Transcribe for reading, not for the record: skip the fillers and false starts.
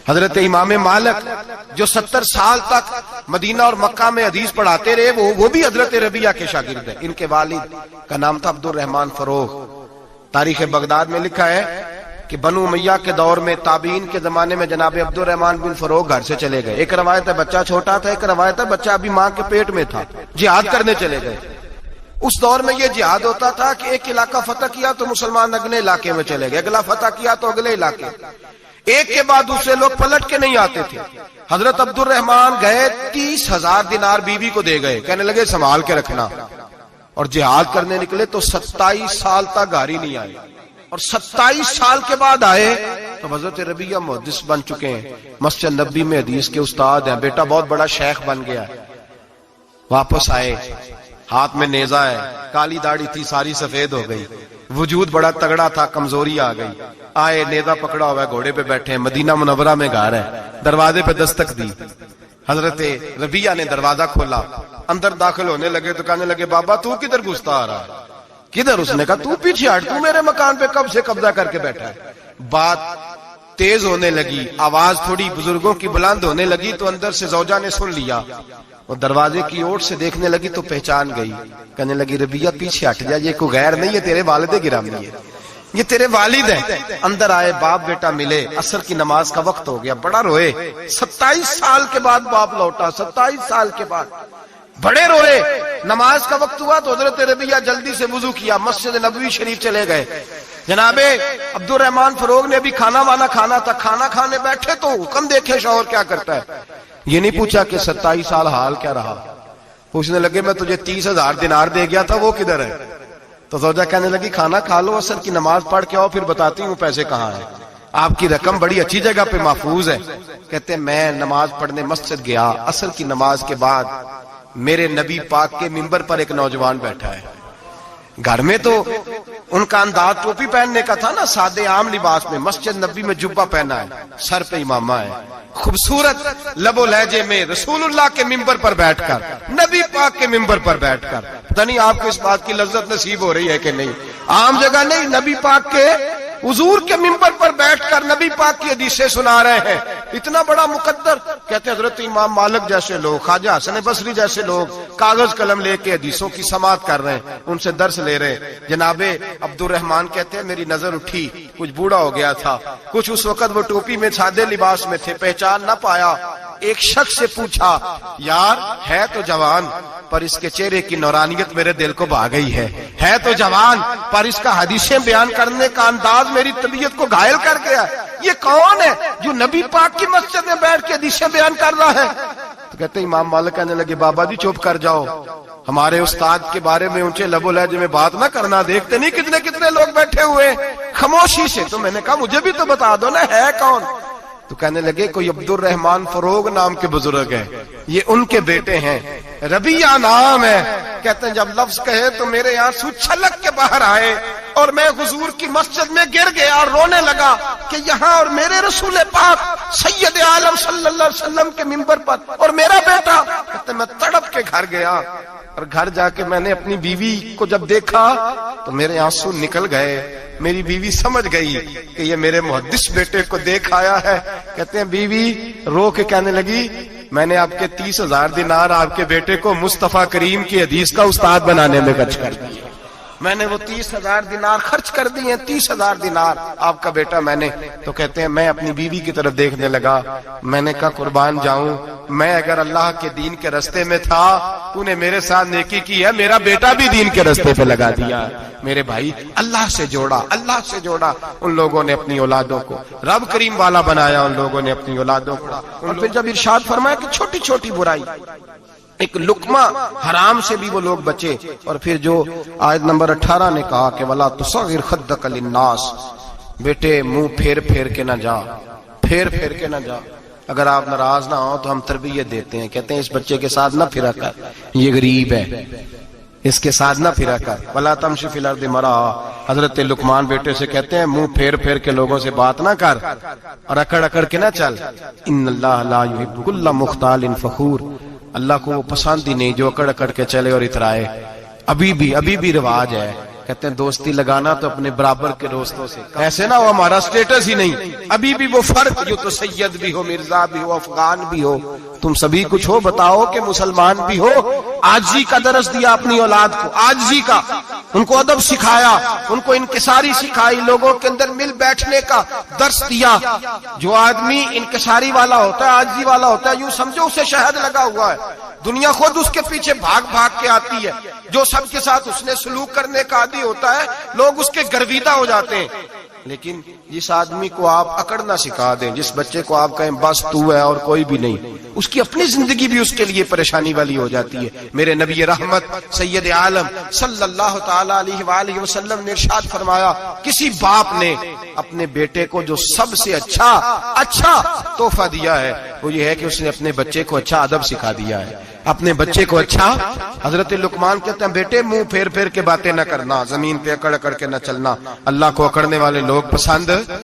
حضرت امام مالک جو 70 سال تک مدینہ اور مکہ میں حدیث پڑھاتے رہے، وہ بھی حضرت ربیعہ کے شاگرد ہیں. ان کے والد کا نام تھا عبد الرحمن فروغ. تاریخ بغداد میں لکھا ہے کہ بنو امیہ کے دور میں تابعین کے زمانے میں جناب عبد الرحمن بن فروغ گھر سے چلے گئے. ایک روایت ہے بچہ چھوٹا تھا، ایک روایت ہے بچہ ابھی ماں کے پیٹ میں تھا، جہاد کرنے چلے گئے. اس دور میں یہ جہاد ہوتا تھا کہ ایک علاقہ فتح کیا تو مسلمان اگلے علاقے میں چلے گئے، اگلا فتح کیا تو اگلے علاقے، ایک کے بعد دوسرے لوگ پلٹ کے نہیں آتے تھے. حضرت عبد الرحمن گئے 30,000 دینار بیوی کو دے گئے، کہنے لگے سنبھال کے رکھنا. اور جہاد کرنے نکلے تو 27 سال تک گھر ہی نہیں آئے، اور 27 سال کے بعد آئے تو حضرت ربیعہ محدث بن چکے ہیں، مسجد نبوی میں حدیث کے استاد ہیں، بیٹا بہت بڑا شیخ بن گیا. واپس آئے، ہاتھ میں نیزہ ہے، کالی داڑھی تھی ساری سفید ہو گئی، وجود بڑا تگڑا تھا، کمزوری آ گئی. آئے، نیزہ پکڑا ہوا ہے، گھوڑے پہ بیٹھے ہیں، مدینہ منورہ میں گھر ہے. دروازے پہ دستک دی، حضرت ربیعہ نے دروازہ کھولا، اندر داخل ہونے لگے تو کہنے لگے بابا تو کدھر گھستا آ رہا ہے؟ کدھر؟ اس نے کہا تو پیچھے ہٹ، تو میرے مکان پہ کب سے قبضہ کر کے بیٹھا ہے. بات تیز ہونے لگی، آواز تھوڑی بزرگوں کی بلند ہونے لگی تو اندر سے زوجہ نے سن لیا. وہ دروازے کی اوٹ سے دیکھنے لگی تو پہچان گئی، کہنے لگی ربیعہ پیچھے ہٹ جا، یہ کوئی غیر نہیں ہے، تیرے والد گرامی ہے، یہ تیرے والد ہیں. اندر آئے، باپ بیٹا ملے، عصر کی نماز کا وقت ہو گیا، بڑا روئے. 27 سال کے بعد باپ لوٹا، 27 سال کے بعد بڑے روئے. نماز کا وقت ہوا تو حضرت ربیعہ جلدی سے وضو کیا، مسجد نبوی شریف چلے گئے. جناب عبد الرحمن فروغ نے بھی کھانا وانا کھانا تھا، کھانا کھانے بیٹھے تو حکم دیکھے شوہر کیا کرتا ہے. یہ نہیں پوچھا کہ 27 سال حال کیا رہا، پوچھنے لگے میں تجھے 30,000 دینار دے گیا تھا، وہ کدھر ہے؟ تو زوجہ کہنے لگی کھانا کھا لو، عصر کی نماز پڑھ کے آؤ، پھر بتاتی ہوں پیسے کہاں ہیں. آپ کی رقم بڑی اچھی جگہ پہ محفوظ ہے. کہتے میں نماز پڑھنے مسجد گیا، عصر کی نماز کے بعد میرے نبی پاک کے منبر پر ایک نوجوان بیٹھا ہے. گھر میں تو ان کا انداز ٹوپی پہننے کا تھا نا، سادے عام لباس میں، مسجد نبی میں جبہ پہنا ہے، سر پہ امامہ ہے، خوبصورت لب و لہجے میں رسول اللہ کے منبر پر بیٹھ کر، نبی پاک کے منبر پر بیٹھ کر. پتہ نہیں آپ کو اس بات کی لذت نصیب ہو رہی ہے کہ نہیں، عام جگہ نہیں، نبی پاک کے حضور کے منبر پر بیٹھ کر نبی پاک کی حدیثیں سنا رہے ہیں. اتنا بڑا مقدر. کہتے ہیں حضرت امام مالک جیسے لوگ، خواجہ حسن بصری جیسے لوگ کاغذ قلم لے کے حدیثوں کی سماعت کر رہے ہیں، ان سے درس لے رہے ہیں. جناب عبد الرحمن کہتے ہیں میری نظر اٹھی، کچھ بوڑھا ہو گیا تھا، کچھ اس وقت وہ ٹوپی میں سادے لباس میں تھے، پہچان نہ پایا. ایک شخص سے پوچھا یار ہے تو جوان پر اس کے چہرے کی نورانیت میرے دل کو بھا گئی ہے تو جوان پر اس کا حدیثیں بیان کرنے کا انداز میری طبیعت کو گھائل کر گیا. یہ کون ہے جو نبی پاک کی مسجد میں بیٹھ کے حدیثیں بیان کر رہا ہے؟ تو کہتے ہیں امام مالک کہنے لگے بابا جی چپ کر جاؤ، ہمارے استاد کے بارے میں اونچے لب و لہجے میں بات نہ کرنا، دیکھتے نہیں کتنے کتنے لوگ بیٹھے ہوئے خاموشی سے. تو میں نے کہا مجھے بھی تو بتا دو نا ہے کون. تو کہنے لگے کوئی عبد الرحمن فروغ نام کے بزرگ ہیں، یہ ان کے بیٹے ہیں، ربیعہ نام ہے. کہتے ہیں جب لفظ کہے تو میرے آنسو چھلک کے باہر آئے اور میں حضور کی مسجد میں گر گیا اور رونے لگا کہ یہاں اور میرے رسول پاک سید عالم صلی اللہ علیہ وسلم کے منبر پر اور میرا بیٹا. کہتے ہیں میں تڑپ کے گھر گیا اور گھر جا کے میں نے اپنی بیوی کو جب دیکھا تو میرے آنسو نکل گئے. میری بیوی سمجھ گئی کہ یہ میرے محدث بیٹے کو دیکھ آیا ہے. کہتے ہیں بیوی رو کے کہنے لگی میں نے آپ کے 30,000 دینار آپ کے بیٹے کو مصطفیٰ کریم کی حدیث کا استاد بنانے میں خرچ کر دیے. میں نے وہ 30,000 دینار خرچ کر دیے، 30,000 دینار آپ کا بیٹا میں نے. تو کہتے ہیں میں اپنی بیوی کی طرف دیکھنے لگا، میں نے کہا قربان جاؤں، میں اگر اللہ کے دین کے رستے میں تھا تو نے میرے ساتھ نیکی کی ہے، میرا بیٹا بھی دین کے رستے پہ لگا دیا. میرے بھائی اللہ سے جوڑا ان لوگوں نے اپنی اولادوں کو، رب کریم والا بنایا ان لوگوں نے اپنی اولادوں کو. اور پھر جب ارشاد فرمایا کہ چھوٹی چھوٹی برائی، ایک لقمہ حرام سے بھی وہ لوگ بچے. اور پھر جو آیت نمبر 18 نے کہا کہ وَلَا تُصَغِّرْ خَدَّكَ لِلنَّاسِ، بیٹے منہ پھیر کے نہ جا، پھیر کے نہ جا. اگر آپ ناراض نہ ہوں تو ہم تربیت دیتے ہیں، کہتے ہیں اس بچے کے ساتھ نہ پھرا کر، یہ غریب ہے، اس کے ساتھ نہ پھرا کر. وَلَا تَمْشِ فِي الْأَرْضِ مَرَحًا، حضرت لقمان بیٹے سے کہتے ہیں منہ پھیر کے لوگوں سے بات نہ کر اور اکڑ کے نہ چل. إِنَّ اللَّهَ لَا يُحِبُّ كُلَّ مُخْتَالٍ فَخُورٍ، اللہ کو وہ پسند ہی نہیں جو اکڑ کے چلے اور اترائے. ابھی بھی رواج ہے. کہتے ہیں دوستی لگانا تو اپنے برابر کے دوستوں سے، ایسے نہ ہو ہمارا سٹیٹس ہی نہیں، ابھی بھی وہ فرق جو تو سید بھی ہو، مرزا بھی ہو، افغان بھی ہو، تم سبھی کچھ ہو، بتاؤ کہ مسلمان بھی ہو۔ عاجزی کا درس دیا اپنی اولاد کو، عاجزی کا، ان کو ادب سکھایا، ان کو انکساری سکھائی، لوگوں کے اندر مل بیٹھنے کا درس دیا۔ جو آدمی انکساری والا ہوتا ہے، عاجزی والا ہوتا ہے، یوں سمجھو اسے شہد لگا ہوا ہے، دنیا خود اس کے پیچھے بھاگ بھاگ کے آتی ہے۔ جو سب کے ساتھ اس نے سلوک کرنے کا عادی ہوتا ہے، لوگ اس کے گرویدہ ہو جاتے ہیں۔ لیکن جس آدمی کو آپ اکڑنا سکھا دیں، جس بچے کو آپ کہیں بس تو ہے اور کوئی بھی نہیں، اس کی اپنی زندگی بھی اس کے لیے پریشانی والی ہو جاتی ہے۔ میرے نبی رحمت سید عالم صلی اللہ تعالی علیہ وآلہ وسلم نے ارشاد فرمایا، کسی باپ نے اپنے بیٹے کو جو سب سے اچھا تحفہ دیا ہے وہ یہ ہے کہ اس نے اپنے بچے کو اچھا ادب سکھا دیا ہے، اپنے بچے کو اچھا۔ حضرت لقمان کہتے ہیں بیٹے منہ پھیر پھیر کے باتیں نہ کرنا، زمین پہ اکڑ اکڑ کے نہ چلنا، اللہ کو اکڑنے والے لوگ پسند